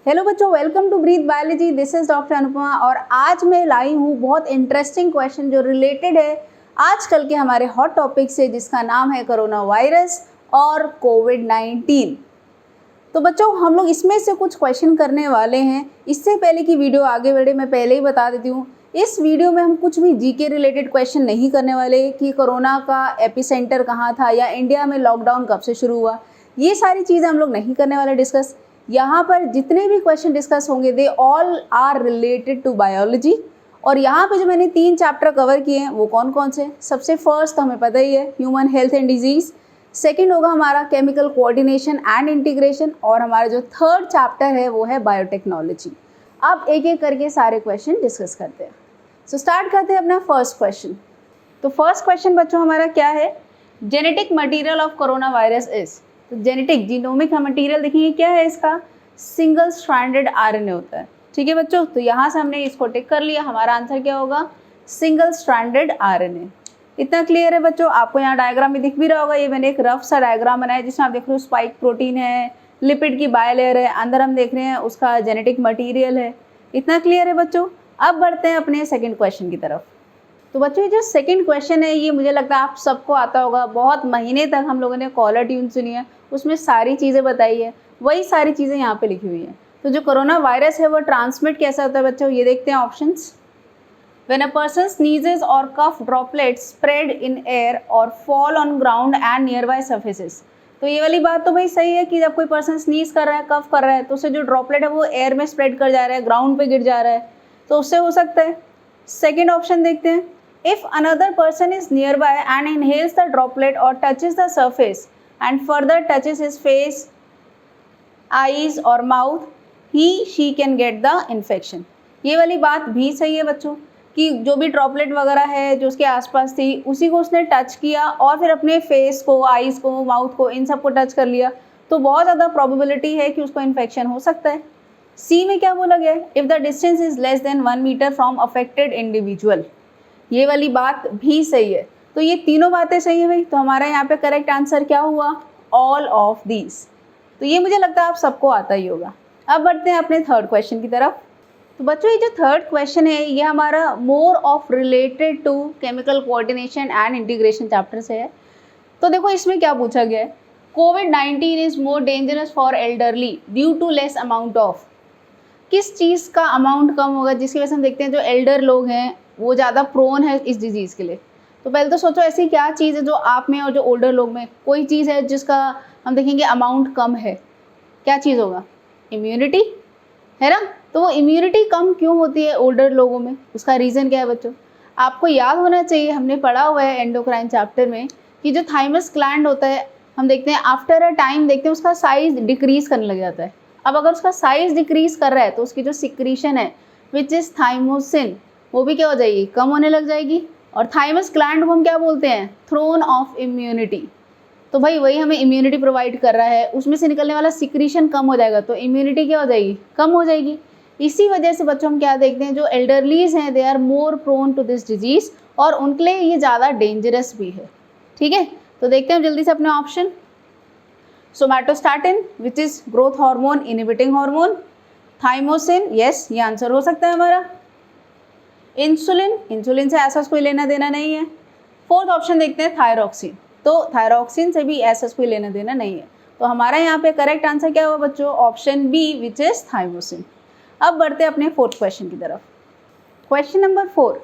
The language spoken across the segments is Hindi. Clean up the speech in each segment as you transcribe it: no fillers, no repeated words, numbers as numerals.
हेलो बच्चों, welcome to breathe biology. This is doctor Anupama और आज मैं लाई हूँ बहुत इंटरेस्टिंग क्वेश्चन जो रिलेटेड है आजकल के हमारे हॉट टॉपिक से, जिसका नाम है कोरोना वायरस और कोविड-19। तो बच्चों, हम लोग इसमें से कुछ क्वेश्चन करने वाले हैं। इससे पहले कि वीडियो आगे बढ़े, मैं पहले ही बता देती हूँ, इस वीडियो में हम कुछ भी जीके रिलेटेड क्वेश्चन नहीं करने वाले कि कोरोना का एपिसेंटर कहाँ था या इंडिया में लॉकडाउन कब से शुरू हुआ। ये सारी चीज़ें हम लोग नहीं करने वाले डिस्कस। यहाँ पर जितने भी क्वेश्चन डिस्कस होंगे they all are related to biology. और यहाँ पे जो मैंने 3 चैप्टर कवर किए हैं वो कौन कौन से? सबसे फर्स्ट तो हमें पता ही है, human health and disease. Second होगा हमारा केमिकल कोऑर्डिनेशन एंड इंटीग्रेशन, और हमारा जो थर्ड चैप्टर है वो है बायोटेक्नोलॉजी। अब एक एक करके सारे क्वेश्चन डिस्कस करते हैं। सो स्टार्ट करते हैं अपना फर्स्ट क्वेश्चन। तो फर्स्ट क्वेश्चन बच्चों हमारा क्या है? Genetic material of corona virus is. तो जेनेटिक जीनोमिक मटीरियल देखेंगे क्या है इसका? सिंगल स्ट्रैंडेड आरएनए होता है। ठीक है बच्चों, तो यहाँ से हमने इसको टिक कर लिया। हमारा आंसर क्या होगा? Single stranded RNA. इतना क्लियर है बच्चों? आपको यहाँ डायग्राम में दिख भी रहा होगा। ये मैंने एक रफ सा डायग्राम बनाया जिसमें आप देख रहे हो स्पाइक प्रोटीन है, लिपिड की बायलेयर है, अंदर हम देख रहे हैं उसका जेनेटिक मटीरियल है। इतना क्लियर है बच्चों? अब बढ़ते हैं अपने सेकंड क्वेश्चन की तरफ। तो बच्चों ये जो सेकंड क्वेश्चन है ये मुझे लगता है आप सबको आता होगा। बहुत महीने तक हम लोगों ने कॉलर ट्यून सुनी है, उसमें सारी चीज़ें बताई है, वही सारी चीज़ें यहाँ पे लिखी हुई हैं। तो जो कोरोना वायरस है वो ट्रांसमिट कैसा होता है बच्चों, ये देखते हैं options. When a person sneezes or cough, droplets spread in air or fall on ground and nearby surfaces। तो ये वाली बात तो भाई सही है कि जब कोई पर्सन स्नीज कर रहा है, कफ कर रहा है, तो उससे जो ड्रॉपलेट है वो एयर में स्प्रेड कर जा रहा है, ग्राउंड पे गिर जा रहा है, तो उससे हो सकता है। सेकेंड ऑप्शन देखते हैं। If another person is nearby and inhales the droplet or touches the surface and further touches his face, eyes or mouth, she can get the infection। ये वाली बात भी सही है बच्चों कि जो भी ड्रॉपलेट वगैरह है जो उसके आसपास थी, उसी को उसने टच किया और फिर अपने फेस को, आईज को, माउथ को, इन सबको टच कर लिया, तो बहुत ज़्यादा प्रोबेबिलिटी है कि उसको इन्फेक्शन हो सकता है। सी में क्या बोला गया है? If the distance is less than 1 metre from affected individual. ये वाली बात भी सही है। तो ये तीनों बातें सही है भाई। तो हमारा यहाँ पे करेक्ट आंसर क्या हुआ? All of these. तो ये मुझे लगता है आप सबको आता ही होगा। अब बढ़ते हैं अपने थर्ड क्वेश्चन की तरफ। तो बच्चों ये जो थर्ड क्वेश्चन है ये हमारा more of related to chemical coordination and integration chapter से है। तो देखो इसमें क्या पूछा गया है? कोविड-19 is more dangerous for elderly due to less amount of. किस चीज़ का अमाउंट कम होगा जिसकी वजह से हम देखते हैं जो एल्डर लोग हैं वो ज़्यादा प्रोन है इस डिजीज़ के लिए। तो पहले तो सोचो ऐसी क्या चीज़ है जो आप में और जो ओल्डर लोग में, कोई चीज़ है जिसका हम देखेंगे अमाउंट कम है। क्या चीज़ होगा? इम्यूनिटी, है ना? तो वो इम्यूनिटी कम क्यों होती है ओल्डर लोगों में? उसका रीज़न क्या है बच्चों? आपको याद होना चाहिए, हमने पढ़ा हुआ है एंडोक्राइन चैप्टर में कि जो थाइमस ग्लैंड होता है, हम देखते हैं आफ्टर अ टाइम देखते हैं उसका साइज़ डिक्रीज़ करने लग जाता है। अब अगर उसका साइज़ डिक्रीज़ कर रहा है तो उसकी जो सिक्रीशन है विच इज़ थाइमोसिन, वो भी क्या हो जाएगी? कम होने लग जाएगी। और थाइमस ग्लैंड को हम क्या बोलते हैं? Throne of immunity. तो भाई वही हमें इम्यूनिटी प्रोवाइड कर रहा है, उसमें से निकलने वाला सिक्रीशन कम हो जाएगा तो इम्यूनिटी क्या हो जाएगी? कम हो जाएगी। इसी वजह से बच्चों हम क्या देखते हैं, जो एल्डरलीज हैं they are more prone to this disease, और उनके लिए ये ज़्यादा डेंजरस भी है। ठीक है, तो देखते हैं जल्दी से अपने option. Somatostatin which is growth hormone inhibiting hormone. Thymosin, yes ये आंसर हो सकता है हमारा। इंसुलिन, इंसुलिन से ऐसा कोई लेना देना नहीं है। फोर्थ ऑप्शन देखते हैं थायरॉक्सिन। तो थायरॉक्सिन से भी ऐसा कोई लेना देना नहीं है। तो हमारा यहाँ पे करेक्ट आंसर क्या हुआ बच्चों? Option B which is thymosin. अब बढ़ते हैं अपने फोर्थ क्वेश्चन की तरफ। Question number 4,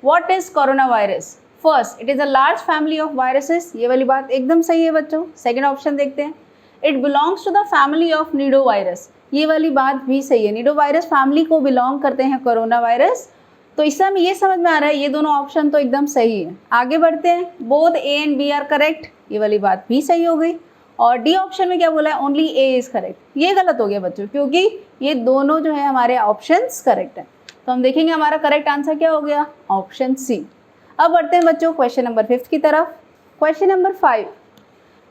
what is corona virus? First, it is a large family of viruses. ये वाली बात एकदम सही है बच्चों। सेकेंड ऑप्शन देखते हैं, it belongs to the family of nido virus. ये वाली बात भी सही है, नीडो वायरस फैमिली को बिलोंग करते हैं कोरोना वायरस। तो इससे हमें ये समझ में आ रहा है ये दोनों ऑप्शन तो एकदम सही है। आगे बढ़ते हैं, both A and B are correct. ये वाली बात भी सही हो गई। और डी ऑप्शन में क्या बोला है? Only A is correct. ये गलत हो गया बच्चों, क्योंकि ये दोनों जो है हमारे ऑप्शंस करेक्ट है। तो हम देखेंगे हमारा करेक्ट आंसर क्या हो गया? Option C. अब बढ़ते हैं बच्चों क्वेश्चन नंबर 5 की तरफ। Question number 5,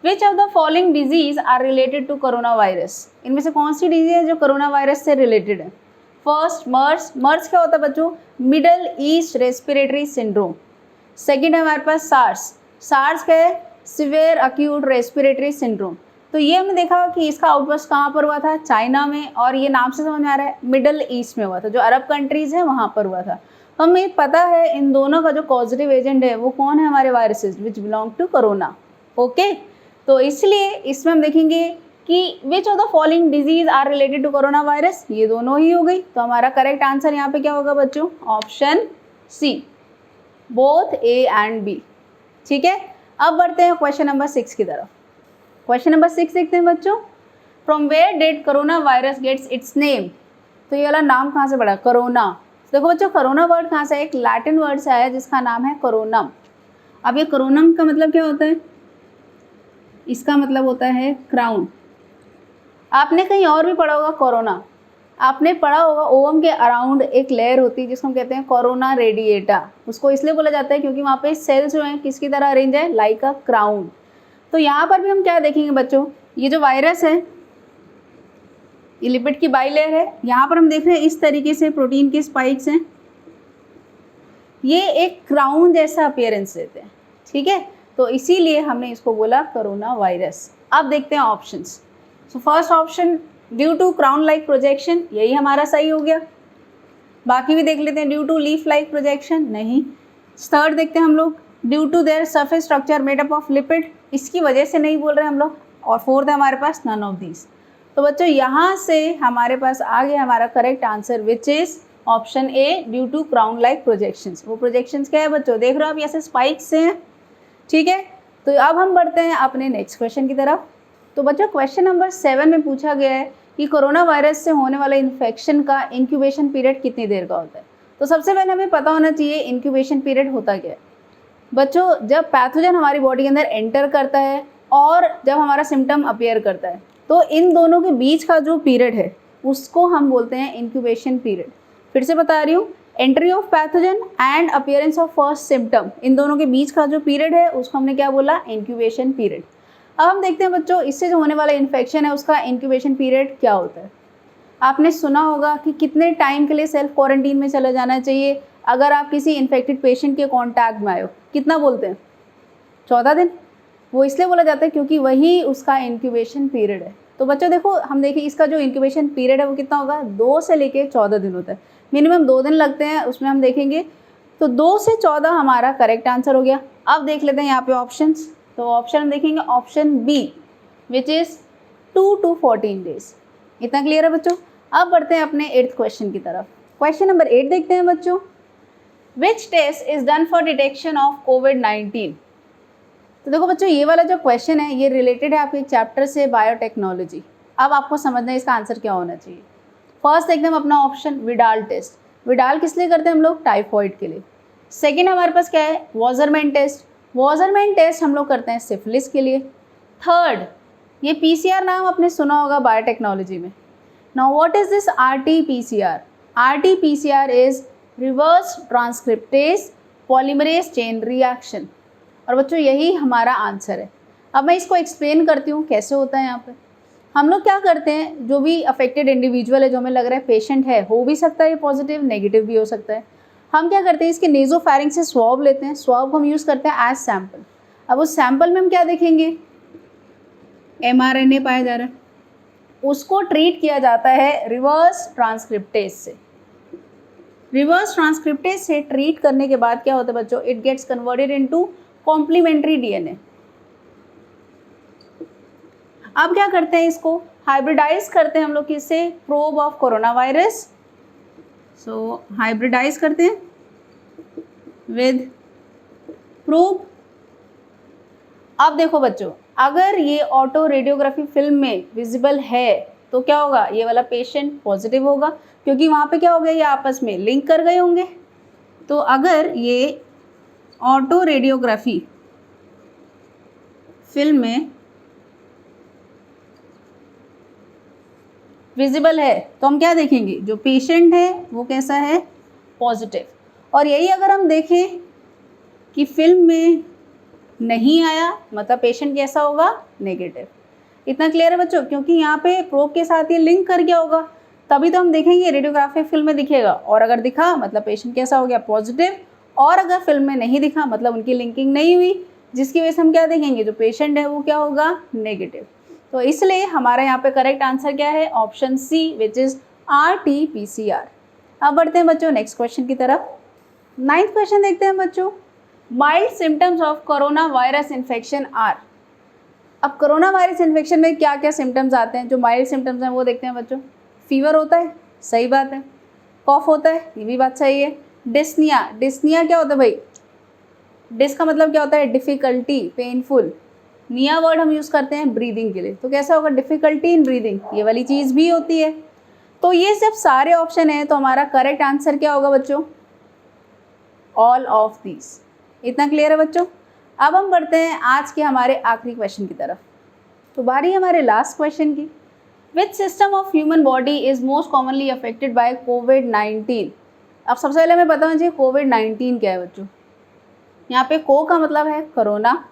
which of the following disease are related to corona virus? इनमें से कौन सी डिजीज है जो कोरोना वायरस से रिलेटेड है? First, MERS. मर्स क्या होता है बच्चों? Middle East respiratory syndrome. Second है हमारे पास सार्स। सार्स क्या है? Severe acute respiratory syndrome. तो ये हमने देखा कि इसका आउटबर्स्ट कहाँ पर हुआ था, चाइना में, और ये नाम से समझ में आ रहा है मिडल ईस्ट में हुआ था, जो अरब कंट्रीज़ हैं वहाँ पर हुआ था। हमें पता है इन दोनों का जो पॉजिटिव एजेंट है वो कौन है, हमारे viruses which belong to corona. Okay, तो इसलिए इसमें हम देखेंगे कि which of the following disease are related to corona virus, ये दोनों ही हो गई। तो हमारा करेक्ट आंसर यहाँ पे क्या होगा बच्चों, option C, both A and B. ठीक है, अब बढ़ते हैं क्वेश्चन नंबर 6 की तरफ। क्वेश्चन नंबर 6 देखते हैं बच्चों, from where did corona virus gets its name. तो ये वाला नाम कहाँ से पड़ा, कोरोना। देखो बच्चों, कोरोना वर्ड कहाँ से, एक लैटिन वर्ड से आया जिसका नाम है कोरोनम। अब ये कोरोनम का मतलब क्या होता है, इसका मतलब होता है क्राउन। आपने कहीं और भी पढ़ा होगा कोरोना, आपने पढ़ा होगा ओवम के अराउंड एक लेयर होती है जिसको हम कहते हैं कोरोना रेडिएटा। उसको इसलिए बोला जाता है क्योंकि वहाँ पे सेल्स जो हैं किसकी तरह अरेंज है, लाइक अ क्राउन। तो यहाँ पर भी हम क्या देखेंगे बच्चों, ये जो वायरस है ये लिपिड की बाइलेयर है। यहाँ पर हम देख रहे हैं इस तरीके से प्रोटीन के स्पाइक्स हैं, ये एक क्राउन जैसा अपीयरेंस देते हैं। ठीक है, तो इसीलिए हमने इसको बोला कोरोना वायरस। अब देखते हैं options. So first option due to crown like projection, यही हमारा सही हो गया। बाकी भी देख लेते हैं, due to leaf like projection नहीं। थर्ड देखते हैं हम लोग, due to their surface structure made up of lipid, इसकी वजह से नहीं बोल रहे हम लोग। और फोर्थ है हमारे पास नन ऑफ दीज। तो बच्चों यहाँ से हमारे पास आ गया हमारा correct answer which is option A, due to crown like projections. वो प्रोजेक्शंस क्या है बच्चों, देख रहे हो आप ऐसे स्पाइक्स से हैं। ठीक है, तो अब हम बढ़ते हैं अपने नेक्स्ट क्वेश्चन की तरफ। तो बच्चों क्वेश्चन नंबर 7 में पूछा गया है कि कोरोना वायरस से होने वाले इन्फेक्शन का इंक्यूबेशन पीरियड कितनी देर का होता है। तो सबसे पहले हमें पता होना चाहिए इंक्यूबेशन पीरियड होता क्या है। बच्चों, जब पैथोजन हमारी बॉडी के अंदर एंटर करता है और जब हमारा सिम्टम अपीयर करता है, तो इन दोनों के बीच का जो पीरियड है उसको हम बोलते हैं इंक्यूबेशन पीरियड। फिर से बता रही हूँ, entry of pathogen and appearance of first symptom, इन दोनों के बीच का जो पीरियड है उसको हमने क्या बोला, इंक्यूबेशन पीरियड। अब हम देखते हैं बच्चों, इससे जो होने वाला इन्फेक्शन है उसका इंक्यूबेशन पीरियड क्या होता है। आपने सुना होगा कि कितने टाइम के लिए सेल्फ क्वारंटीन में चला जाना चाहिए अगर आप किसी इन्फेक्टेड पेशेंट के कॉन्टैक्ट में आए हो, कितना बोलते हैं, 14 दिन। वो इसलिए बोला जाता है क्योंकि वही उसका इंक्यूबेशन पीरियड है। तो बच्चों देखो, हम देखिए इसका जो इंक्यूबेशन पीरियड है वो कितना होगा, 2 से लेके 14 दिन होता है। मिनिमम 2 दिन लगते हैं, उसमें हम देखेंगे। तो 2 से 14 हमारा करेक्ट आंसर हो गया। अब देख लेते हैं यहाँ पे ऑप्शंस। तो ऑप्शन हम देखेंगे option B which is 2 to 14 days. इतना क्लियर है बच्चों। अब बढ़ते हैं अपने 8th क्वेश्चन की तरफ। क्वेश्चन नंबर 8 देखते हैं बच्चों, which test is done for detection of कोविड-19। तो देखो बच्चों, ये वाला जो क्वेश्चन है ये रिलेटेड है आपके चैप्टर से बायोटेक्नोलॉजी। अब आपको समझना है इसका आंसर क्या होना चाहिए। फर्स्ट देखते हैं अपना ऑप्शन विडाल टेस्ट। विडाल किस लिए करते हैं हम लोग, टाइफॉइड के लिए। सेकेंड हमारे पास क्या है, वॉजरमैन टेस्ट। वॉजरमैन टेस्ट हम लोग करते हैं सिफिलिस के लिए। थर्ड, ये पीसीआर नाम आपने सुना होगा बायोटेक्नोलॉजी में। Now what is this RT-PCR? RT-PCR is reverse transcriptase polymerase chain reaction. और बच्चों यही हमारा आंसर है। अब मैं इसको एक्सप्लेन करती हूँ कैसे होता है। यहाँ पे हम लोग क्या करते हैं, जो भी अफेक्टेड इंडिविजुअल है, जो हमें लग रहा है पेशेंट है, हो भी सकता है पॉजिटिव, नेगेटिव भी हो सकता है, हम क्या करते हैं इसके नेजोफैरिंग से स्वॉब लेते हैं। स्वॉब हम यूज़ करते हैं एज सैंपल। अब उस सैंपल में हम क्या देखेंगे, mRNA पाया जा रहा है, उसको ट्रीट किया जाता है रिवर्स ट्रांसक्रिप्टेज से। रिवर्स ट्रांसक्रिप्टेज से ट्रीट करने के बाद क्या होता है बच्चों, it gets converted into complementary DNA। अब क्या करते हैं, इसको हाइब्रिडाइज करते हैं हम लोग किससे, probe of corona virus. So hybridize करते हैं विद प्रोब। अब देखो बच्चों, अगर ये ऑटो रेडियोग्राफी फिल्म में विजिबल है तो क्या होगा, ये वाला पेशेंट पॉजिटिव होगा, क्योंकि वहाँ पे क्या हो गया, ये आपस में लिंक कर गए होंगे। तो अगर ये ऑटो रेडियोग्राफी फिल्म में विजिबल है तो हम क्या देखेंगे, जो पेशेंट है वो कैसा है, पॉजिटिव। और यही अगर हम देखें कि फिल्म में नहीं आया, मतलब पेशेंट कैसा होगा, नेगेटिव। इतना क्लियर है बच्चों, क्योंकि यहाँ पे प्रोब के साथ ये लिंक कर गया होगा, तभी तो हम देखेंगे रेडियोग्राफी फिल्म में दिखेगा। और अगर दिखा मतलब पेशेंट कैसा हो गया, पॉजिटिव। और अगर फिल्म में नहीं दिखा मतलब उनकी लिंकिंग नहीं हुई, जिसकी वजह से हम क्या देखेंगे, जो पेशेंट है वो क्या होगा, नेगेटिव। तो इसलिए हमारा यहाँ पे करेक्ट आंसर क्या है, option C which is RT-PCR। अब बढ़ते हैं बच्चों नेक्स्ट क्वेश्चन की तरफ। 9th क्वेश्चन देखते हैं बच्चों, mild symptoms of corona virus infection are. अब कोरोना वायरस इन्फेक्शन में क्या क्या सिम्टम्स आते हैं, जो माइल्ड सिम्टम्स हैं वो देखते हैं बच्चों। फीवर होता है, सही बात है। कॉफ होता है, ये भी बात सही है। डिस्निया, डिस्निया क्या होता है भाई, डिस का मतलब क्या होता है, डिफ़िकल्टी, पेनफुल। निया वर्ड हम यूज़ करते हैं ब्रीदिंग के लिए, तो कैसा होगा, डिफ़िकल्टी इन ब्रीदिंग, ये वाली चीज़ भी होती है। तो ये सब सारे ऑप्शन हैं, तो हमारा करेक्ट आंसर क्या होगा बच्चों, ऑल ऑफ दीज। इतना क्लियर है बच्चों। अब हम बढ़ते हैं आज के हमारे आखिरी क्वेश्चन की तरफ। तो बारी हमारे लास्ट क्वेश्चन की, which system of human body is most commonly affected by कोविड-19। अब सबसे पहले हमें पता होना चाहिए कोविड-19 क्या है बच्चों। यहाँ पे को का मतलब है कोरोना,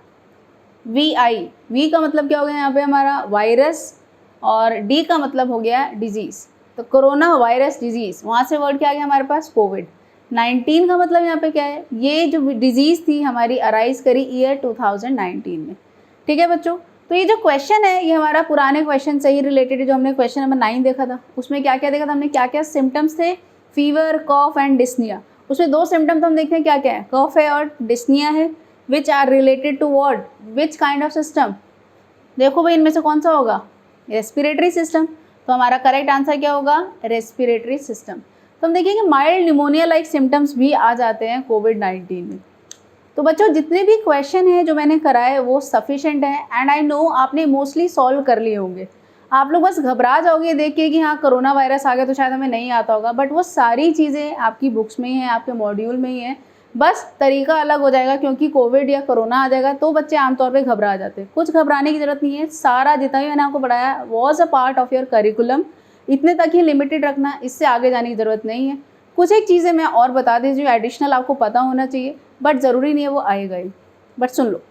वी का मतलब क्या हो गया यहाँ पे हमारा वायरस, और डी का मतलब हो गया डिजीज़। तो कोरोना वायरस डिजीज़, वहाँ से वर्ड क्या आ गया हमारे पास, कोविड-19 का मतलब यहाँ पे क्या है, ये जो डिजीज़ थी हमारी अराइज करी ईयर 2019 में। ठीक है बच्चों, तो ये जो क्वेश्चन है ये हमारा पुराने क्वेश्चन से ही रिलेटेड है, जो हमने क्वेश्चन नंबर 9 देखा था। उसमें क्या क्या देखा था हमने, क्या क्या सिम्टम्स थे, फीवर, कॉफ एंड डिस्निया। उसमें 2 सिम्टम तो हम देखते हैं क्या क्या है, कॉफ है और डिस्निया है, which are related to what, which kind of system. देखो भाई इनमें से कौन सा होगा, रेस्पिरेटरी सिस्टम। तो हमारा करेक्ट आंसर क्या होगा, रेस्पिरेटरी सिस्टम। तो हम देखेंगे माइल्ड निमोनिया लाइक सिम्टम्स भी आ जाते हैं कोविड-19 में। तो बच्चों जितने भी क्वेश्चन हैं जो मैंने कराए वो सफिशेंट हैं, एंड आई नो आपने मोस्टली सॉल्व कर लिए होंगे। आप लोग बस घबरा जाओगे देख के कि हाँ कोरोना वायरस आ गया तो शायद हमें नहीं आता होगा, बट वो सारी चीज़ें आपकी बुक्स में ही हैं, आपके मॉड्यूल में ही हैं। बस तरीका अलग हो जाएगा, क्योंकि कोविड या कोरोना आ जाएगा तो बच्चे आमतौर पे घबरा जाते हैं। कुछ घबराने की ज़रूरत नहीं है, सारा जितना भी मैंने आपको पढ़ाया was a part of your curriculum. इतने तक ही लिमिटेड रखना, इससे आगे जाने की ज़रूरत नहीं है। कुछ एक चीज़ें मैं और बता दी जो एडिशनल आपको पता होना चाहिए, बट ज़रूरी नहीं है वो आएगा ही, बट सुन लो।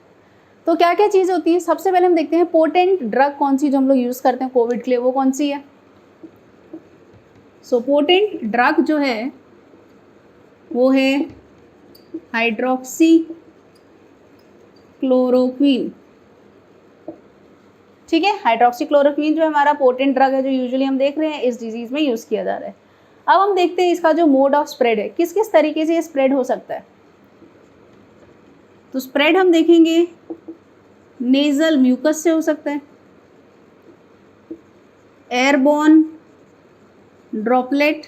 तो क्या क्या चीज़ होती है, सबसे पहले हम देखते हैं पोटेंट ड्रग कौन सी जो हम लोग यूज़ करते हैं कोविड के लिए, वो कौन सी है। सो पोटेंट ड्रग जो है वो है हाइड्रोक्सी क्लोरोक्वीन। ठीक है, हाइड्रोक्सी क्लोरोक्वीन जो है हमारा पोटेंट ड्रग है, जो यूजुअली हम देख रहे हैं इस डिजीज़ में यूज़ किया जा रहा है। अब हम देखते हैं इसका जो मोड ऑफ स्प्रेड है, किस किस तरीके से ये स्प्रेड हो सकता है। तो स्प्रेड हम देखेंगे नेज़ल म्यूकस से हो सकता है, एयरबोर्न ड्रॉपलेट,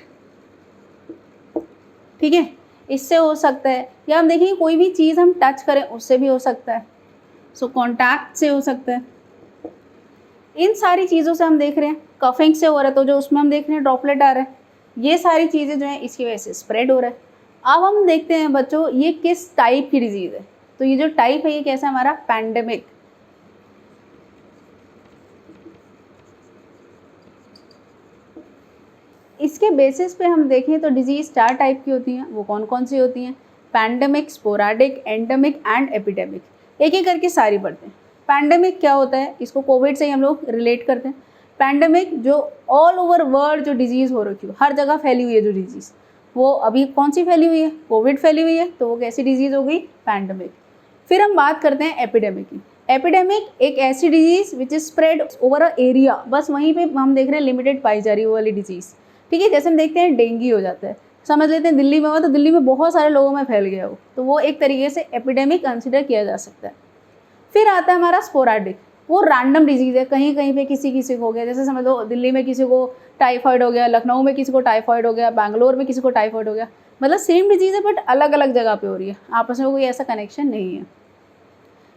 ठीक है, इससे हो सकता है, या हम देखेंगे कोई भी चीज़ हम टच करें उससे भी हो सकता है। सो कॉन्टैक्ट से हो सकता है। इन सारी चीज़ों से हम देख रहे हैं, कफिंग से हो रहा है तो जो उसमें हम देख रहे हैं ड्रॉपलेट आ रहा है, ये सारी चीज़ें जो हैं इसकी वजह से स्प्रेड हो रहा है। अब हम देखते हैं बच्चों ये किस टाइप की डिजीज़ है। तो ये जो टाइप है ये कैसा है हमारा, पैंडेमिक। इसके बेसिस पे हम देखें तो डिजीज़ 4 टाइप की होती हैं, वो कौन कौन सी होती हैं, pandemic, sporadic, endemic and epidemic. एक एक करके सारी पढ़ते हैं। पैंडेमिक क्या होता है, इसको कोविड से ही हम लोग रिलेट करते हैं। पैंडेमिक जो ऑल ओवर वर्ल्ड जो डिजीज़ हो रखी हो, हर जगह फैली हुई है जो डिजीज़, वो अभी कौन सी फैली हुई है, कोविड फैली हुई है, तो वो कैसी डिजीज़ हो गई, पैंडेमिक। फिर हम बात करते हैं एपिडेमिक की। एपिडेमिक एक ऐसी disease which is spread over a area, बस वहीं पे हम देख रहे हैं लिमिटेड पाई जा रही है वो वाली डिजीज़। ठीक है, जैसे हम देखते हैं डेंगू हो जाता है, समझ लेते हैं दिल्ली में हुआ तो दिल्ली में बहुत सारे लोगों में फैल गया हो, तो वो एक तरीके से एपिडेमिक कंसिडर किया जा सकता है। फिर आता है हमारा स्पोराडिक, वो रैंडम डिजीज़ है, कहीं कहीं पे किसी किसी को हो गया, जैसे समझ लो दिल्ली में किसी को टाइफाइड हो गया, लखनऊ में किसी को टाइफाइड हो गया, बैंगलोर में किसी को टाइफाइड हो गया, मतलब सेम डिजीज़ है बट अलग अलग जगह पे हो रही है, आपस में कोई ऐसा कनेक्शन नहीं है।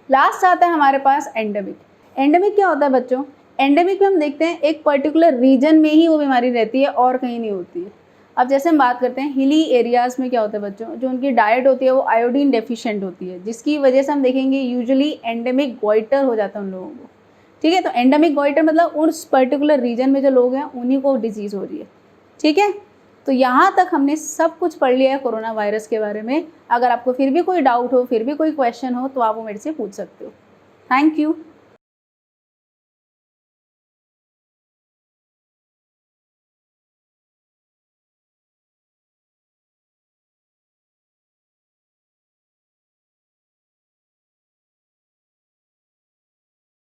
लास्ट आता है हमारे पास एंडेमिक। एंडेमिक क्या होता है बच्चों, एंडेमिक में हम देखते हैं एक पर्टिकुलर रीजन में ही वो बीमारी रहती है और कहीं नहीं होती है। अब जैसे हम बात करते हैं हिली एरियाज़ में क्या होता है बच्चों, जो उनकी डाइट होती है वो आयोडीन डेफिशिएंट होती है, जिसकी वजह से हम देखेंगे यूजुअली एंडेमिक गोइटर हो जाता है उन लोगों को। ठीक है, तो एंडेमिक गोइटर मतलब उस पर्टिकुलर रीजन में जो लोग हैं उन्हीं को डिजीज़ हो रही है। ठीक है, तो यहाँ तक हमने सब कुछ पढ़ लिया है कोरोना वायरस के बारे में। अगर आपको फिर भी कोई डाउट हो, फिर भी कोई क्वेश्चन हो, तो आप वो मेरे से पूछ सकते हो। Thank you.